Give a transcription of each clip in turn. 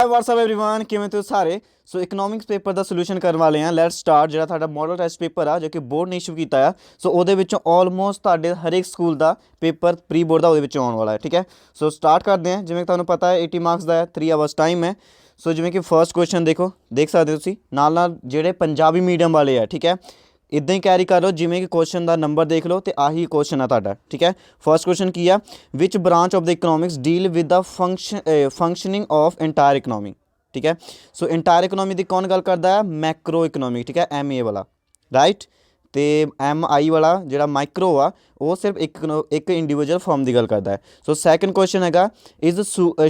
WhatsApp everyone किवें तुसीं सारे सो इकनॉमिक्स पेपर का सोल्यूशन करने वाले हैं। लैट्स स्टार्ट जो साडा मॉडल टेस्ट पेपर आ जो कि बोर्ड ने इशू किया है। सो वो ऑलमोस्ट तुहाडे हर एक स्कूल का पेपर प्री बोर्ड का वो आने वाला है। ठीक है, सो स्टार्ट करते हैं। जिवें तुहानूं पता है 80 मार्क्स का है, 3 आवर्स टाइम है। सो जिवें कि फर्स्ट क्वेश्चन देखो, देख सकते हो तुसीं नाल जिहड़े पंजाबी मीडियम वाले है। ठीक है, इदां ही कैरी कर लो जिमें कि क्वेश्चन का नंबर देख लो तो आही क्वेश्चन है तुहाडा। ठीक है, फर्स्ट क्वेश्चन की है, which branch of the economics deal with the functioning of entire economy. ठीक है, सो इंटायर इकनॉमी की कौन गल करता है? Macro economy. ठीक है, MA वाला राइट, तो MI वाला जो माइक्रो आ वो सिर्फ एक इंडिविजुअल फॉर्म की गल करता है। सो सैकेंड क्वेश्चन है, इज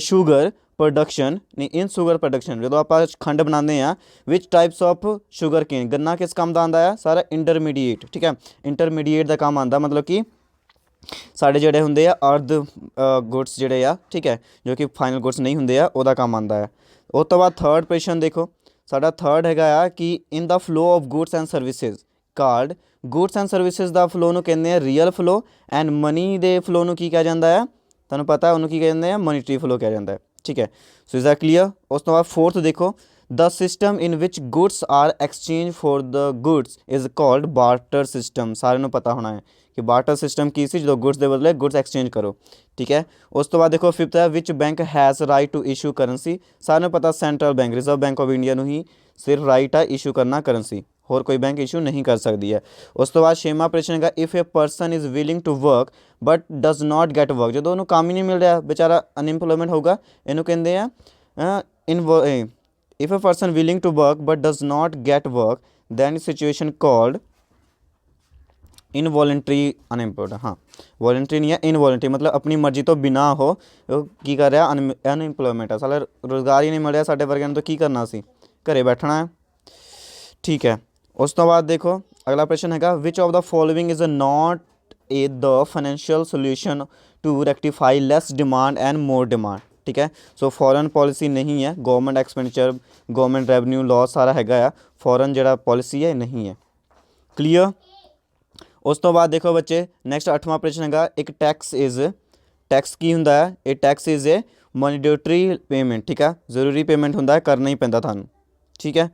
शुगर प्रोडक्शन नहीं इन शुगर प्रोडक्शन जो आप खंड बनाते हैं which types of sugar cane, गन्ना किस काम का आता है? सारा इंटरमीडिएट। ठीक है, इंटरमीडिएट का काम आता मतलब कि साढ़े जोड़े होंगे अर्ध गुड्स जोड़े आ। ठीक है, जो कि फाइनल गुड्स नहीं होंगे वह काम आता है। उस तो बाद थर्ड क्वेश्चन देखो, साडा थर्ड है कि in the flow of goods and services card goods and services का फ्लो नूं कहते हैं रियल फ्लो एंड मनी के फ्लो नूं की कहा जाता है? तुहानूं पता है उन्होंने की कहते हैं? मॉनिटरी फ्लो कहा जाता है। ठीक है, सो इज़ दैट क्लीयर? उस तो बाद फोर्थ देखो, the system in which goods are exchange for the goods is called barter system. सारे पता होना है कि बार्टर सिस्टम की सी जो गुड्स के बदले गुड्स एक्सचेंज करो। ठीक है, उस तो बाद देखो फिफ्थ है, which bank has right to issue currency. सारे पता central bank Reserve Bank of India ही सिर्फ राइट है इशू करना करंसी, होर कोई बैंक इशू नहीं कर सकती है। उस तो बाद छेवां प्रश्न है, if a person is willing to work but does not get work, जो उन्होंने काम ही नहीं मिल रहा बेचारा अनएम्प्लॉयमेंट होगा, इनू कहते हैं if a person willing to work but does not get work then situation called involuntary unemployed. हाँ, वॉलंटरी नहीं है, इनवॉलंटरी मतलब अपनी मर्जी तो बिना हो की कर रहा अनएम्प्लॉयमेंट है, साला रोज़गार ही नहीं मिल रहा साढ़े वर्गों तो की करना सी, घरे बैठना है। ठीक है, उस तो बाद देखो अगला प्रश्न है, which of the following is not a the financial solution to rectify less demand and more demand. ठीक है, सो फॉरेन पॉलिसी नहीं है, government expenditure government revenue loss सारा है, फॉरेन जो पॉलिसी है नहीं है। क्लीयर? उस तो बाद देखो बच्चे नैक्सट 8वां प्रश्न है, एक टैक्स की होंदा है? ये tax is a mandatory payment. ठीक है, जरूरी पेमेंट होंदा है, करना ही पैंदा थानू। ठीक है,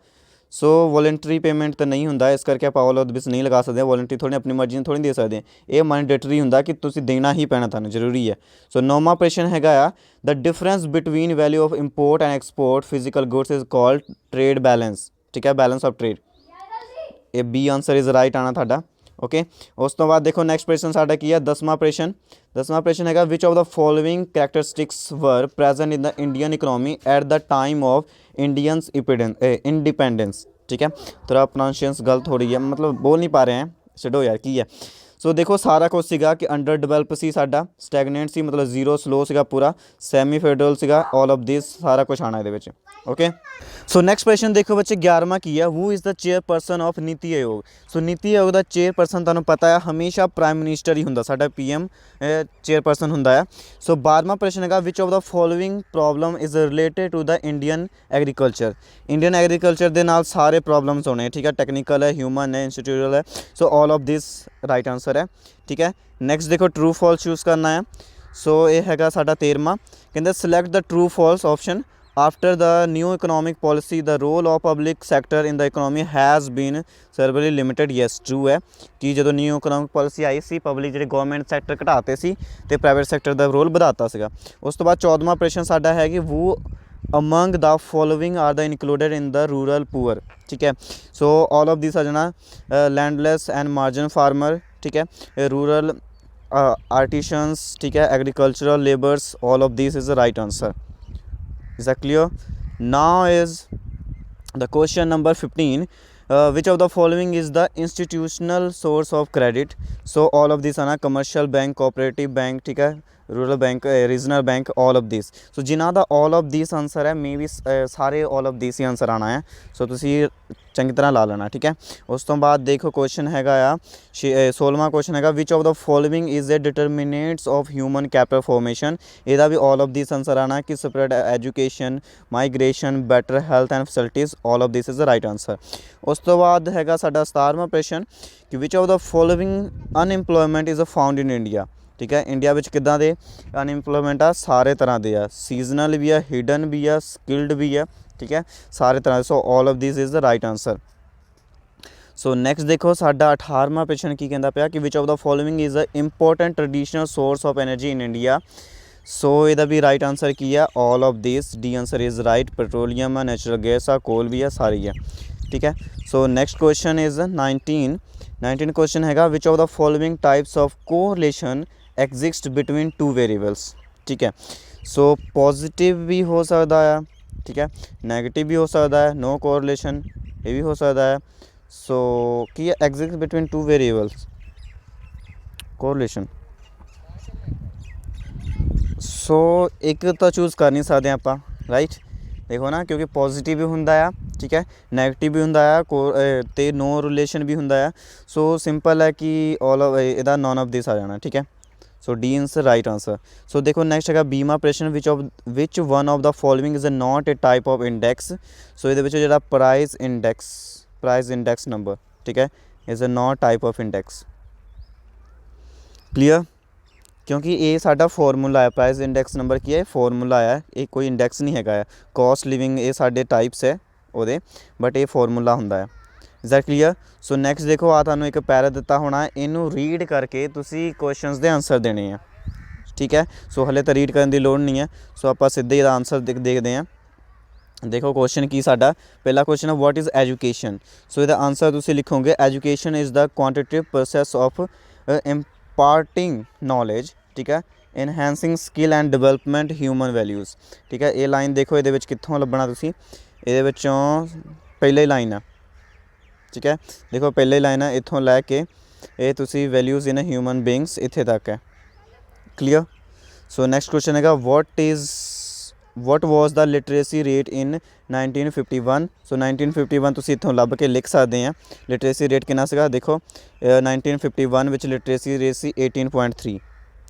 सो वॉलंटरी पेमेंट तो नहीं होंदा, इस करके आप ऑल ऑफ दिस नहीं लगा सकते। वॉलंटरी थोड़ी अपनी मर्जी थोड़ी दे सकते हैं, ये मैंडेटरी होंदा कि तुसीं देना ही पैना थानू, जरूरी है। सो 9वां प्रश्न है, the difference between value of import and export physical goods is called trade balance. ठीक है, बैलेंस ऑफ ट्रेड, ये बी आंसर इज़ राइट आना थाडा। ओके, उस तो बाद देखो नैक्सट प्रश्न साडा की है 10वां प्रश्न है, which of the following characteristics were present in the Indian economy at the time of Indians independence. ठीक है, थोड़ा प्रोनाउंसिएशन गलत हो रही है, मतलब बोल नहीं पा रहे हैं, छो यार की है। सो देखो सारा कुछ सीगा कि अंडर डिवेलप सी साडा, स्टैगनेंट सी मतलब जीरो स्लो सीगा पूरा, सैमी फेडरल सीगा, ऑल ऑफ दिस सारा कुछ आना ये। ओके, सो नैक्सट क्वेश्चन देखो बच्चे 11वां की है, who is the chairperson of NITI Aayog. सो नीति आयोग का चेयरपर्सन तुहानूं पता है हमेशा प्राइम मिनिस्टर ही होंदा, साडा PM चेयरपर्सन होंदा है। सो 12वां प्रश्न है, which of the following problem is related to the Indian agriculture. Indian agriculture के नाल सारे प्रॉब्लम्स होने। ठीक है, टेक्निकल है, ह्यूमन है, इंस्टीट्यूशनल है, so all of this right answer है। ठीक है, नैक्सट देखो ट्रू फॉल्स चूज़ करना है। सो ये है साडा 13वां, कहते select the true false option. After the new economic policy the role of public sector in the economy has been severely limited. Yes true है कि जो न्यू इकनॉमिक पॉलिसी आई सी पब्लिक जो गवर्नमेंट सैक्टर घटाते सी ते प्राइवेट सैक्टर का रोल बढ़ाता सीगा। उस तो बाद 14वां प्रश्न साडा है कि वो among the following are the included in the rural poor. ठीक है, सो ऑल ऑफ दिस आ जाना लैंडलेस एंड मार्जिन फार्मर। ठीक है, रूरल आर्टिशंस। ठीक है, agricultural labours, all of this is the right answer. Is that clear? Now is the question number 15. Which of the following is the institutional source of credit? So all of these are commercial bank, cooperative bank, ठीक है, rural bank, regional bank, all of this. So जिन्हों का all of this answer है may be सारे all of this ही answer आना है। सो तुसी चंगी तरह ला लेना। ठीक है, उस तो बाद देखो क्वेश्चन है 16वां क्वेश्चन है, which of the following is a determinants of human capital formation. यदा भी ऑल ऑफ दिस आंसर आना कि spread education, migration, better health and facilities, all of this is the right answer. उस तो बाद है साडा 17वां प्रश्न कि which of the following unemployment is found in India. ਠੀਕ ਹੈ। ਇੰਡੀਆ ਵਿੱਚ ਕਿੱਦਾਂ ਦੇ ਅਨਇੰਪਲੋਇਮੈਂਟ ਆ, ਸਾਰੇ ਤਰ੍ਹਾਂ ਦੇ ਆ, ਸੀਜ਼ਨਲ ਵੀ ਆ, ਹਿਡਨ ਵੀ ਆ, ਸਕਿਲਡ ਵੀ ਆ, ਠੀਕ ਹੈ, ਸਾਰੇ ਤਰ੍ਹਾਂ ਦੇ। So all of this is the right answer. So next ਦੇਖੋ ਸਾਡਾ 18ਵਾਂ ਪ੍ਰਸ਼ਨ ਕੀ ਕਹਿੰਦਾ ਪਿਆ ਕਿ which of the following is a important traditional source of energy in India. So ਇਹਦਾ ਵੀ ਰਾਈਟ ਆਂਸਰ ਕੀ ਆ, all of this, D answer is right. Petroleum ਆ, ਨੈਚੁਰਲ ਗੈਸ ਆ, ਕੋਲ ਵੀ ਆ, ਸਾਰੀ ਆ, ਠੀਕ ਹੈ। So next question is 19 question ਹੈਗਾ which of the following types of correlation exist between two variables, ਠੀਕ ਹੈ। ਸੋ ਪੋਜ਼ਿਟਿਵ ਵੀ ਹੋ ਸਕਦਾ ਆ, ਠੀਕ ਹੈ, ਨੈਗੇਟਿਵ ਵੀ ਹੋ ਸਕਦਾ ਹੈ, ਨੋ ਕੋਰਿਲੇਸ਼ਨ ਇਹ ਵੀ ਹੋ ਸਕਦਾ ਹੈ। ਸੋ ਕੀ ਹੈ exist between two variables correlation. So ਇੱਕ ਤਾਂ ਚੂਜ਼ ਕਰ ਨਹੀਂ ਸਕਦੇ ਆਪਾਂ, ਰਾਈਟ। ਦੇਖੋ ਨਾ, ਕਿਉਂਕਿ ਪੋਜ਼ੀਟਿਵ ਵੀ ਹੁੰਦਾ ਆ, ਠੀਕ ਹੈ, ਨੈਗੇਟਿਵ ਵੀ ਹੁੰਦਾ ਆ, ਅਤੇ ਨੋ ਰਿਲੇਸ਼ਨ ਵੀ ਹੁੰਦਾ ਆ। ਸੋ ਸਿੰਪਲ ਹੈ ਕਿ ਆਲ ਆਫ ਇਹਦਾ ਨੋਨ ਆਫ ਦਿਸ ਆ ਜਾਣਾ, ਠੀਕ ਹੈ। So D answer right answer. So ਦੇਖੋ ਨੈਕਸਟ ਹੈਗਾ 20ਵਾਂ ਪ੍ਰਸ਼ਨ which one of the following is a not a type of index. So ਇਹਦੇ ਵਿੱਚ ਜਿਹੜਾ ਪ੍ਰਾਈਸ ਇੰਡੈਕਸ ਨੰਬਰ, ਠੀਕ ਹੈ, is a not type of index. Clear, ਕਿਉਂਕਿ ਇਹ ਸਾਡਾ ਫਾਰਮੂਲਾ ਹੈ, ਪ੍ਰਾਈਸ ਇੰਡੈਕਸ ਨੰਬਰ ਕੀ ਹੈ, ਫਾਰਮੂਲਾ ਹੈ, ਇਹ ਕੋਈ ਇੰਡੈਕਸ ਨਹੀਂ ਹੈਗਾ ਹੈ। ਕੋਸਟ ਲਿਵਿੰਗ ਇਹ ਸਾਡੇ ਟਾਈਪਸ ਹੈ ਉਹਦੇ, ਬਟ ਇਹ ਫਾਰਮੂਲਾ ਹੁੰਦਾ ਹੈ। Is that clear. So next ਦੇਖੋ ਆ ਤੁਹਾਨੂੰ ਇੱਕ ਪੈਰਾ ਦਿੱਤਾ ਹੋਣਾ, ਇਹਨੂੰ ਰੀਡ ਕਰਕੇ ਤੁਸੀਂ ਕੁਐਸਚਨਸ ਦੇ ਆਂਸਰ ਦੇਣੇ ਆ, ਠੀਕ ਹੈ। ਸੋ ਹਲੇ ਤਾਂ ਰੀਡ ਕਰਨ ਦੀ ਲੋੜ ਨਹੀਂ ਹੈ। ਸੋ ਆਪਾਂ ਸਿੱਧੇ ਇਹਦਾ ਆਂਸਰ ਦੇਖਦੇ ਹਾਂ। ਦੇਖੋ ਕੁਐਸਚਨ ਕੀ ਸਾਡਾ ਪਹਿਲਾ ਕੁਐਸਚਨ ਹੈ ਵਾਟ ਇਜ਼ ਐਜੂਕੇਸ਼ਨ। ਸੋ ਇਹਦਾ ਆਂਸਰ ਤੁਸੀਂ ਲਿਖੋਗੇ education is the quantitative process of imparting knowledge, ਠੀਕ ਹੈ, enhancing skill and development human values, ਠੀਕ ਹੈ। ਇਹ ਲਾਈਨ ਦੇਖੋ ਇਹਦੇ ਵਿੱਚ ਕਿੱਥੋਂ ਲੱਭਣਾ ਤੁਸੀਂ, ਇਹਦੇ ਵਿੱਚੋਂ ਪਹਿਲੀ ਲਾਈਨ ਆ, ਠੀਕ ਹੈ। ਦੇਖੋ ਪਹਿਲੀ ਲਾਈਨ ਆ, ਇੱਥੋਂ ਲੈ ਕੇ ਇਹ ਤੁਸੀਂ ਵੈਲਿਊਜ਼ ਇਨ ਹਿਊਮਨ ਬੀਇੰਗਸ ਇੱਥੇ ਤੱਕ ਹੈ, ਕਲੀਅਰ। ਸੋ ਨੈਕਸਟ ਕੁਐਸਚਨ ਹੈਗਾ what was the literacy rate in 1951। ਸੋ 1951 ਤੁਸੀਂ ਇੱਥੋਂ ਲੱਭ ਕੇ ਲਿਖ ਸਕਦੇ ਆ ਲਿਟਰੇਸੀ ਰੇਟ ਕਿੰਨਾ ਸੀਗਾ। ਦੇਖੋ 1951 ਵਿੱਚ ਲਿਟਰੇਸੀ ਰੇਟ ਸੀ 18.3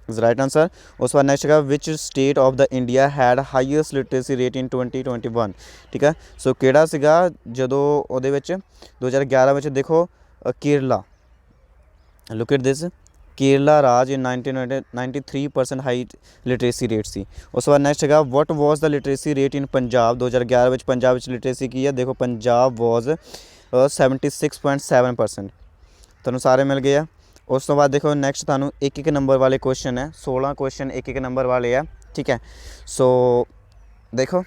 ਇਜ਼ ਰਾਈਟ ਆਂਸਰ। ਉਸ ਤੋਂ ਬਾਅਦ ਨੈਕਸਟ ਹੈਗਾ which state of the India had highest literacy rate in 2021, ਠੀਕ ਹੈ। ਸੋ ਕਿਹੜਾ ਸੀਗਾ ਜਦੋਂ ਉਹਦੇ ਵਿੱਚ 2011 ਵਿੱਚ ਦੇਖੋ Kerala, look at this, Kerala ਰਾਜ ਇਨ 93% ਹਾਈ ਲਿਟਰੇਸੀ ਰੇਟ ਸੀ। ਉਸ ਤੋਂ ਬਾਅਦ ਨੈਕਸਟ ਹੈਗਾ what was the literacy rate in Punjab 2011 ਵਿੱਚ ਪੰਜਾਬ ਵਿੱਚ ਲਿਟਰੇਸੀ ਕੀ ਹੈ। ਦੇਖੋ ਪੰਜਾਬ ਵਾਜ਼ 76.7%, ਤੁਹਾਨੂੰ ਸਾਰੇ ਮਿਲ ਗਏ ਆ। ਉਸ ਤੋਂ ਬਾਅਦ ਦੇਖੋ ਨੈਕਸਟ ਤੁਹਾਨੂੰ ਇੱਕ ਨੰਬਰ ਵਾਲੇ ਕੁਐਸਚਨ ਹੈ, 16 ਕੁਐਸਚਨ ਇੱਕ ਨੰਬਰ ਵਾਲੇ ਆ, ਠੀਕ ਹੈ। ਸੋ ਦੇਖੋ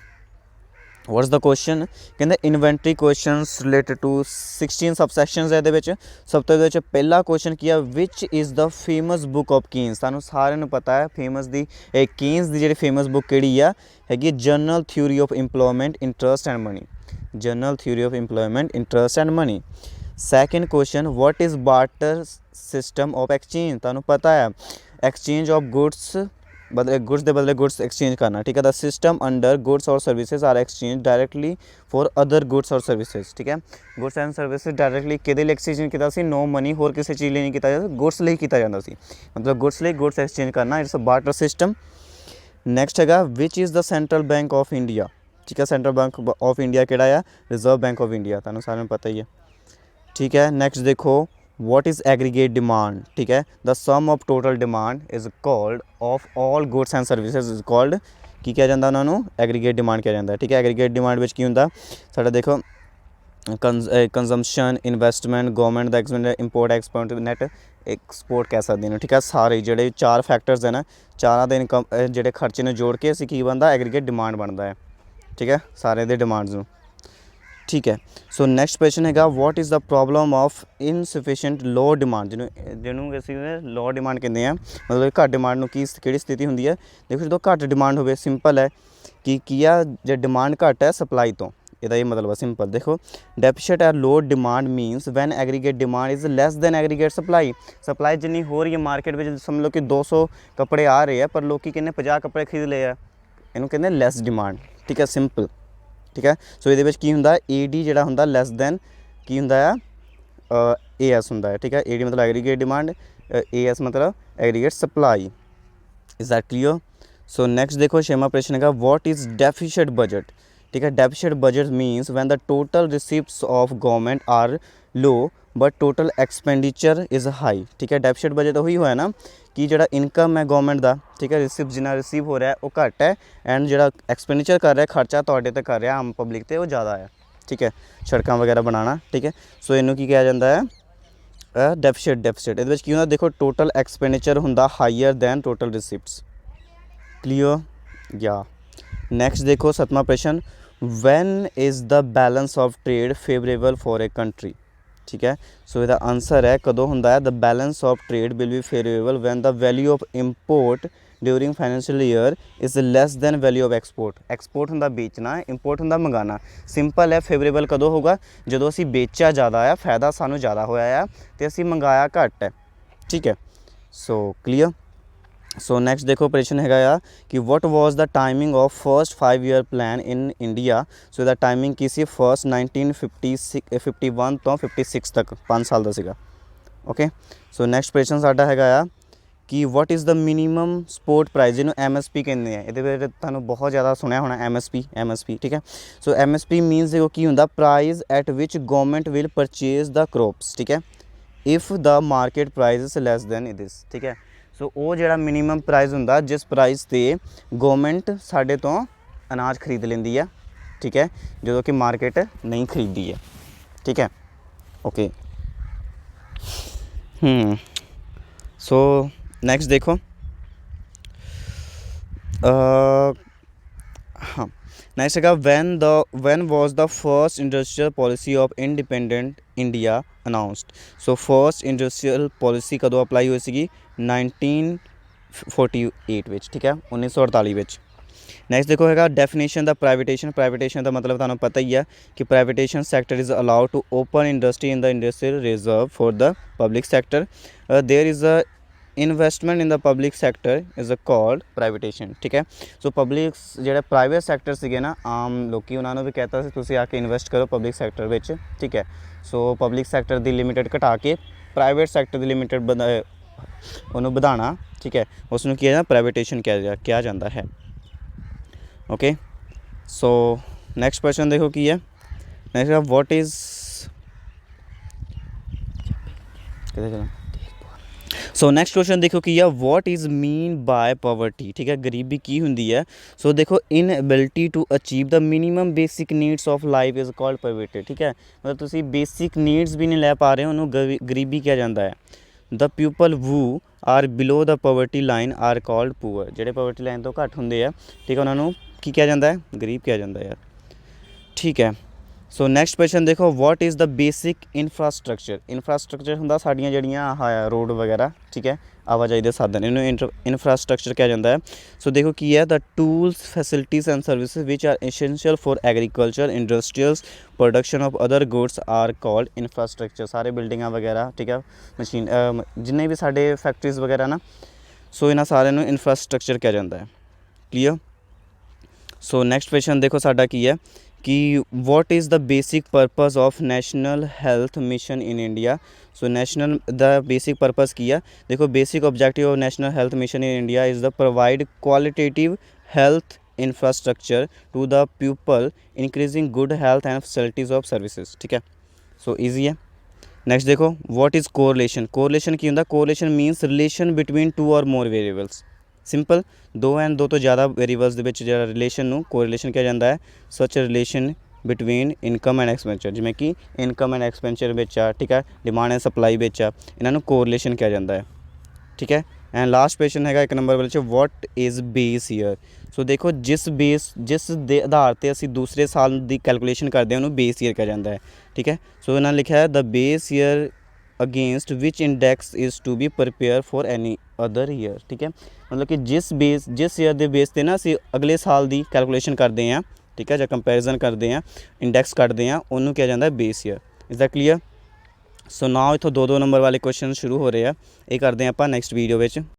ਵਾਟ ਇਜ਼ ਦਾ ਕੁਐਸਚਨ, ਕਹਿੰਦੇ ਇਨਵੈਂਟਰੀ ਕੁਐਸਚਨਸ ਰਿਲੇਟਡ ਟੂ 16 ਸਬਸੈਕਸ਼ਨਸ ਹੈ ਇਹਦੇ ਵਿੱਚ। ਸਭ ਤੋਂ ਇਹਦੇ ਵਿੱਚ ਪਹਿਲਾ ਕੁਐਸਚਨ ਕੀ ਆ which is the famous book of Keynes. ਤੁਹਾਨੂੰ ਸਾਰਿਆਂ ਨੂੰ ਪਤਾ ਹੈ ਫੇਮਸ ਦੀ ਇਹ ਕੀਨਸ ਦੀ ਜਿਹੜੀ ਫੇਮਸ ਬੁੱਕ ਕਿਹੜੀ ਆ ਹੈਗੀ general theory of employment interest and money, general theory of employment interest and money. Second question what is barter system of exchange. ਤੁਹਾਨੂੰ ਪਤਾ ਹੈ ਐਕਸਚੇਂਜ ਆਫ ਗੁੱਡਸ ਗੁੱਡਸ ਦੇ ਬਦਲੇ ਗੁੱਡਸ ਐਕਸਚੇਂਜ ਕਰਨਾ, ਠੀਕ ਹੈ। The system under goods or services are exchange directly for other goods or services, ਠੀਕ ਹੈ। ਗੁੱਡਸ ਐਂਡ ਸਰਵਿਸਿਜ਼ ਡਾਇਰੈਕਟਲੀ ਕਿਹਦੇ ਲਈ ਐਕਸਚੇਂਜ ਕੀਤਾ ਸੀ, ਨੋ ਮਨੀ, ਹੋਰ ਕਿਸੇ ਚੀਜ਼ ਲਈ ਨਹੀਂ ਕੀਤਾ ਜਾਂਦਾ, ਗੁੱਡਸ ਲਈ ਕੀਤਾ ਜਾਂਦਾ ਸੀ, ਮਤਲਬ ਗੁੱਡਸ ਲਈ ਗੁੱਡਸ ਐਕਸਚੇਂਜ ਕਰਨਾ, it's a barter system. Next ਹੈਗਾ which is the central bank of India, ਠੀਕ ਹੈ। ਸੈਂਟਰਲ ਬੈਂਕ ਆਫ ਇੰਡੀਆ ਕਿਹੜਾ ਆ, ਰਿਜ਼ਰਵ ਬੈਂਕ ਆਫ ਇੰਡੀਆ, ਤੁਹਾਨੂੰ ਸਾਰਿਆਂ ਨੂੰ ਪਤਾ ਹੀ ਹੈ, ठीक है। नेक्स्ट देखो what is aggregate demand, ठीक है। the sum of total demand is called of all goods and services is called ਕੀ ਕਿਹਾ ਜਾਂਦਾ ਉਹਨਾਂ ਨੂੰ, ਐਗਰੀਗੇਟ ਡਿਮਾਂਡ ਕਿਹਾ ਜਾਂਦਾ, ਠੀਕ ਹੈ। ਐਗਰੀਗੇਟ ਡਿਮਾਂਡ ਵਿੱਚ ਕੀ ਹੁੰਦਾ ਸਾਡਾ ਦੇਖੋ ਕੰਜ਼ੰਪਸ਼ਨ, ਇਨਵੈਸਟਮੈਂਟ, ਗਵਰਨਮੈਂਟ ਦਾ expend, import export, net export ਕਹਿ ਸਕਦੇ ਨੇ, ਠੀਕ ਹੈ। ਸਾਰੇ ਜਿਹੜੇ 4 ਫੈਕਟਰਸ ਹੈ ਨਾ, ਚਾਰਾਂ ਦੇ ਇਨਕਮ ਜਿਹੜੇ ਖਰਚੇ ਨੂੰ ਜੋੜ ਕੇ ਅਸੀਂ ਕੀ ਬਣਦਾ ਐਗਰੀਗੇਟ ਡਿਮਾਂਡ ਬਣਦਾ ਹੈ, ਠੀਕ ਹੈ, ਸਾਰੇ ਦੇ ਡਿਮਾਂਡਸ ਨੂੰ, ਠੀਕ ਹੈ। ਸੋ ਨੈਕਸਟ ਕੁਐਸਚਨ ਹੈਗਾ what is the problem of insufficient low demand, ਜਿਹਨੂੰ ਅਸੀਂ ਲੋ ਡਿਮਾਂਡ ਕਹਿੰਦੇ ਹਾਂ, ਮਤਲਬ ਘੱਟ ਡਿਮਾਂਡ ਨੂੰ ਕਿਹੜੀ ਸਥਿਤੀ ਹੁੰਦੀ ਹੈ। ਦੇਖੋ ਜਦੋਂ ਘੱਟ ਡਿਮਾਂਡ ਹੋਵੇ ਸਿੰਪਲ ਹੈ ਕਿ ਕੀ ਆ, ਜੇ ਡਿਮਾਂਡ ਘੱਟ ਹੈ ਸਪਲਾਈ ਤੋਂ, ਇਹਦਾ ਇਹ ਮਤਲਬ ਹੈ ਸਿੰਪਲ। ਦੇਖੋ deficit at low demand means when aggregate demand is less than aggregate supply. Supply ਜਿੰਨੀ ਹੋ ਰਹੀ ਹੈ ਮਾਰਕੀਟ ਵਿੱਚ, ਸਮਝ ਲਓ ਕਿ 200 ਕੱਪੜੇ ਆ ਰਹੇ ਆ ਪਰ ਲੋਕੀ ਕਿੰਨੇ 50 ਕੱਪੜੇ ਖਰੀਦ ਲਏ ਆ, ਇਹਨੂੰ ਕਹਿੰਦੇ ਲੈਸ ਡਿਮਾਂਡ, ਠੀਕ ਹੈ, ਸਿੰਪਲ, ਠੀਕ ਹੈ। ਸੋ ਇਹਦੇ ਵਿੱਚ ਕੀ ਹੁੰਦਾ ਏ ਡੀ ਜਿਹੜਾ ਹੁੰਦਾ ਲੈਸ ਦੈਨ ਕੀ ਹੁੰਦਾ ਆ ਏ ਐਸ ਹੁੰਦਾ ਹੈ, ਠੀਕ ਹੈ। ਏ ਡੀ ਮਤਲਬ ਐਗਰੀਗੇਟ ਡਿਮਾਂਡ, ਏ ਐਸ ਮਤਲਬ aggregate supply, is that clear. So next ਦੇਖੋ 6ਵਾਂ ਪ੍ਰਸ਼ਨ ਹੈਗਾ ਵਾਟ ਇਜ਼ ਡੈਫੀਸ਼ੀਟ ਬਜਟ, ठीक है। Deficit budget means when the total receipts of government are low but total expenditure is high, ठीक है। Deficit budget ਉਹੀ ਹੋਇਆ ਨਾ कि ਜਿਹੜਾ ਇਨਕਮ ਹੈ ਗੌਰਮੈਂਟ ਦਾ, ਠੀਕ ਹੈ, ਜਿੰਨਾ ਰਿਸੀਵ ਹੋ ਰਿਹਾ ਉਹ ਘੱਟ ਹੈ, ਐਂਡ ਜਿਹੜਾ ਐਕਸਪੈਂਡੀਚਰ ਕਰ ਰਿਹਾ ਖਰਚਾ ਤੁਹਾਡੇ 'ਤੇ ਕਰ ਰਿਹਾ ਆਮ ਪਬਲਿਕ 'ਤੇ ਉਹ ਜ਼ਿਆਦਾ ਹੈ, ਠੀਕ ਹੈ, ਸੜਕਾਂ ਵਗੈਰਾ ਬਣਾਉਣਾ, ਠੀਕ ਹੈ। ਸੋ ਇਹਨੂੰ ਕੀ ਕਿਹਾ ਜਾਂਦਾ ਹੈ, ਡੈਫਿਸਿਟ। ਇਹਦੇ ਵਿੱਚ ਕੀ ਹੁੰਦਾ, ਦੇਖੋ ਟੋਟਲ ਐਕਸਪੈਂਡੀਚਰ ਹੁੰਦਾ higher than total receipts. Clear या ਨੈਕਸਟ ਦੇਖੋ 7ਵਾਂ ਪ੍ਰਸ਼ਨ, when is the balance of trade favourable for a country, ठीक है। सो ਇਹਦਾ ਆਨਸਰ ਹੈ ਕਦੋਂ ਹੁੰਦਾ ਹੈ, the balance of trade will be favourable when the value of import during financial year is less than value of export. Export ਹੁੰਦਾ ਵੇਚਣਾ, import ਹੁੰਦਾ ਮੰਗਾਉਣਾ। ਸਿੰਪਲ ਹੈ, ਫੇਵਰੇਬਲ ਕਦੋਂ ਹੋਗਾ, ਜਦੋਂ ਅਸੀਂ ਵੇਚਿਆ ਜ਼ਿਆਦਾ ਆ, ਫਾਇਦਾ ਸਾਨੂੰ ਜ਼ਿਆਦਾ ਹੋਇਆ ਆ ਅਤੇ ਅਸੀਂ ਮੰਗਾਇਆ ਘੱਟ ਹੈ, ਠੀਕ ਹੈ। ਸੋ ਕਲੀਅਰ। ਸੋ ਨੈਕਸਟ ਦੇਖੋ ਪ੍ਰਸ਼ਨ ਹੈਗਾ ਆ ਕਿ what was the timing of first 5 year plan in India. So ਇਹਦਾ ਟਾਈਮਿੰਗ ਕੀ ਸੀ, ਫਸਟ 1951 ਤੋਂ 56 ਤੱਕ 5 ਸਾਲ ਦਾ ਸੀਗਾ, ਓਕੇ। ਸੋ ਨੈਕਸਟ ਪ੍ਰਸ਼ਨ ਸਾਡਾ ਹੈਗਾ ਆ ਕਿ what is the minimum support price, ਜਿਹਨੂੰ MSP ਕਹਿੰਦੇ ਆ। ਇਹਦੇ ਵਿੱਚ ਤੁਹਾਨੂੰ ਬਹੁਤ ਜ਼ਿਆਦਾ ਸੁਣਿਆ ਹੋਣਾ MSP, ਠੀਕ ਹੈ। ਸੋ MSP ਮੀਨਸ ਦੇਖੋ ਕੀ ਹੁੰਦਾ, price at which government will purchase the crops, ਠੀਕ ਹੈ, if the market price is less than its, ਠੀਕ ਹੈ। ਸੋ ਉਹ ਜਿਹੜਾ ਮਿਨੀਮਮ ਪ੍ਰਾਈਜ਼ ਹੁੰਦਾ ਜਿਸ ਪ੍ਰਾਈਜ਼ 'ਤੇ ਗੌਰਮੈਂਟ ਸਾਡੇ ਤੋਂ ਅਨਾਜ ਖਰੀਦ ਲੈਂਦੀ ਆ, ਠੀਕ ਹੈ, ਜਦੋਂ ਕਿ ਮਾਰਕੀਟ ਨਹੀਂ ਖਰੀਦਦੀ ਹੈ, ਠੀਕ ਹੈ, ਓਕੇ। ਸੋ ਨੈਕਸਟ ਦੇਖੋ, ਹਾਂ ਨੈਕਸਟ ਹੈਗਾ when was the first industrial policy of independent India announced. So first industrial policy ਕਦੋਂ ਅਪਲਾਈ ਹੋਈ ਸੀਗੀ, 1948 ਵਿੱਚ, ਠੀਕ ਹੈ, 1948 ਵਿੱਚ। ਨੈਕਸਟ ਦੇਖੋ ਹੈਗਾ ਡੈਫੀਨੇਸ਼ਨ ਦਾ ਪ੍ਰਾਈਵੇਟੇਸ਼ਨ ਦਾ ਮਤਲਬ ਤੁਹਾਨੂੰ ਪਤਾ ਹੀ ਹੈ ਕਿ privatisation sector is allowed to open industry in the industrial reserve for the public sector, there is a investment in the public sector is called privatisation, ਠੀਕ ਹੈ। ਸੋ ਪਬਲਿਕ ਜਿਹੜੇ ਪ੍ਰਾਈਵੇਟ ਸੈਕਟਰ ਸੀਗੇ ਨਾ, ਆਮ ਲੋਕੀ ਉਹਨਾਂ ਨੂੰ ਵੀ ਕਹਿਤਾ ਸੀ ਤੁਸੀਂ ਆ ਕੇ ਇਨਵੈਸਟ ਕਰੋ ਪਬਲਿਕ ਸੈਕਟਰ ਵਿੱਚ, ਠੀਕ ਹੈ। ਸੋ ਪਬਲਿਕ ਸੈਕਟਰ ਦੀ ਲਿਮਿਟਡ ਘਟਾ ਕੇ ਪ੍ਰਾਈਵੇਟ ਸੈਕਟਰ ਦੀ ਲਿਮਿਟਡ ਉਹਨੂੰ ਵਧਾਉਣਾ, ਠੀਕ ਹੈ, ਉਸ ਨੂੰ ਕੀ ਹੈ, ਪ੍ਰਾਈਵੇਟੇਸ਼ਨ ਕਿਹਾ ਜਾਂਦਾ ਹੈ, ਓਕੇ। ਸੋ ਨੈਕਸਟ ਕੁਐਸਚਨ ਦੇਖੋ ਕੀ ਹੈ, next what is so next question ਦੇਖੋ ਕੀ ਆ, what is mean by poverty, ਠੀਕ ਹੈ, ਗਰੀਬੀ ਕੀ ਹੁੰਦੀ ਹੈ। ਸੋ ਦੇਖੋ inability to achieve the minimum basic needs of life is called poverty, ਠੀਕ ਹੈ। ਮਤਲਬ ਤੁਸੀਂ ਬੇਸਿਕ ਨੀਡਸ ਵੀ ਨਹੀਂ ਲੈ ਪਾ ਰਹੇ, ਉਹਨੂੰ ਗਰੀਬੀ ਕਿਹਾ ਜਾਂਦਾ ਹੈ। The people who are below the poverty line are called poor, ਜਿਹੜੇ ਪਾਵਰਟੀ ਲਾਈਨ ਤੋਂ ਘੱਟ ਹੁੰਦੇ ਆ, ਠੀਕ ਹੈ, ਉਹਨਾਂ ਨੂੰ ਕੀ ਕਿਹਾ ਜਾਂਦਾ ਹੈ, ਗਰੀਬ ਕਿਹਾ ਜਾਂਦਾ ਯਾਰ, ਠੀਕ ਹੈ। ਸੋ ਨੈਕਸਟ ਕੁਐਸਚਨ ਦੇਖੋ, ਵਾਟ ਇਜ਼ ਦ ਬੇਸਿਕ ਇਨਫਰਾਸਟਰਕਚਰ ਹੁੰਦਾ ਸਾਡੀਆਂ ਜਿਹੜੀਆਂ ਆਹ ਰੋਡ ਵਗੈਰਾ, ਠੀਕ ਹੈ, ਆਵਾਜਾਈ ਦੇ ਸਾਧਨ, ਇਹਨੂੰ ਇਨਫਰਾਸਟਰਕਚਰ ਕਿਹਾ ਜਾਂਦਾ ਹੈ। ਸੋ ਦੇਖੋ ਕੀ ਹੈ, the tools facilities and services which are essential for agriculture industrials production of other goods are called infrastructure. ਸਾਰੇ ਬਿਲਡਿੰਗਾਂ ਵਗੈਰਾ, ਠੀਕ ਹੈ, ਮਸ਼ੀਨ ਜਿੰਨੇ ਵੀ ਸਾਡੇ ਫੈਕਟਰੀਜ਼ ਵਗੈਰਾ ਨਾ, ਸੋ ਇਹਨਾਂ ਸਾਰਿਆਂ ਨੂੰ ਇਨਫਰਾਸਟਰਕਚਰ ਕਿਹਾ ਜਾਂਦਾ ਹੈ, ਕਲੀਅਰ। ਸੋ ਨੈਕਸਟ ਕੁਐਸਚਨ ਦੇਖੋ ਸਾਡਾ ਕੀ ਹੈ ਕਿ what is the basic purpose of national health mission in India. So national ਦਾ ਬੇਸਿਕ ਪਰਪਸ ਕੀ ਆ, ਦੇਖੋ basic objective of national health mission in India is the provide qualitative health infrastructure to the pupil, increasing good health and facilities of services, ठीक है। So easy है। Next देखो, what is correlation की ਹੁੰਦਾ, correlation means relation between two or more variables। Simple, ਦੋ and ਦੋ ਤੋਂ ਜ਼ਿਆਦਾ ਵੇਰੀਏਬਲਸ ਦੇ ਵਿੱਚ ਜਿਹੜਾ ਰਿਲੇਸ਼ਨ ਨੂੰ ਕੋਰਿਲੇਸ਼ਨ ਕਿਹਾ ਜਾਂਦਾ ਹੈ। ਸੱਚ relation between income and expenditure, ਜਿਵੇਂ ਕਿ ਇਨਕਮ ਐਂਡ ਐਕਸਪੈਂਡੀਚਰ ਵਿੱਚ ਆ, ਠੀਕ ਹੈ, ਡਿਮਾਂਡ ਐਂਡ ਸਪਲਾਈ ਵਿੱਚ ਆ, ਇਹਨਾਂ ਨੂੰ ਕੋਰਿਲੇਸ਼ਨ ਕਿਹਾ ਜਾਂਦਾ ਹੈ, ਠੀਕ ਹੈ। ਐਂਡ ਲਾਸਟ ਕੁਐਸਚਨ ਹੈਗਾ 1 ਨੰਬਰ ਵਿੱਚ, ਵਾਟ ਇਜ਼ ਬੇਸ ਈਅਰ। ਸੋ ਦੇਖੋ ਜਿਸ ਦੇ ਆਧਾਰ 'ਤੇ ਅਸੀਂ ਦੂਸਰੇ ਸਾਲ ਦੀ ਕੈਲਕੂਲੇਸ਼ਨ ਕਰਦੇ ਹਾਂ ਉਹਨੂੰ ਬੇਸ ਈਅਰ ਕਿਹਾ ਜਾਂਦਾ ਹੈ, ਠੀਕ ਹੈ। ਸੋ ਇਹਨਾਂ ਲਿਖਿਆ ਹੈ the base year against which index is to be prepare for any other year, ਠੀਕ ਹੈ। ਮਤਲਬ ਕਿ ਜਿਸ ਈਅਰ ਦੇ ਬੇਸ 'ਤੇ ਨਾ ਅਸੀਂ ਅਗਲੇ ਸਾਲ ਦੀ ਕੈਲਕੂਲੇਸ਼ਨ ਕਰਦੇ ਹਾਂ, ਠੀਕ ਹੈ, ਜਾਂ ਕੰਪੈਰੀਜ਼ਨ ਕਰਦੇ ਹਾਂ, ਇੰਡੈਕਸ ਕੱਢਦੇ ਹਾਂ, ਉਹਨੂੰ ਕਿਹਾ ਜਾਂਦਾ base year. Is the clear. So now ਇੱਥੋਂ 2-2 ਨੰਬਰ ਵਾਲੇ ਕੁਐਸਚਨ ਸ਼ੁਰੂ ਹੋ ਰਹੇ ਆ, ਇਹ ਕਰਦੇ ਹਾਂ ਆਪਾਂ ਨੈਕਸਟ ਵੀਡੀਓ ਵਿੱਚ।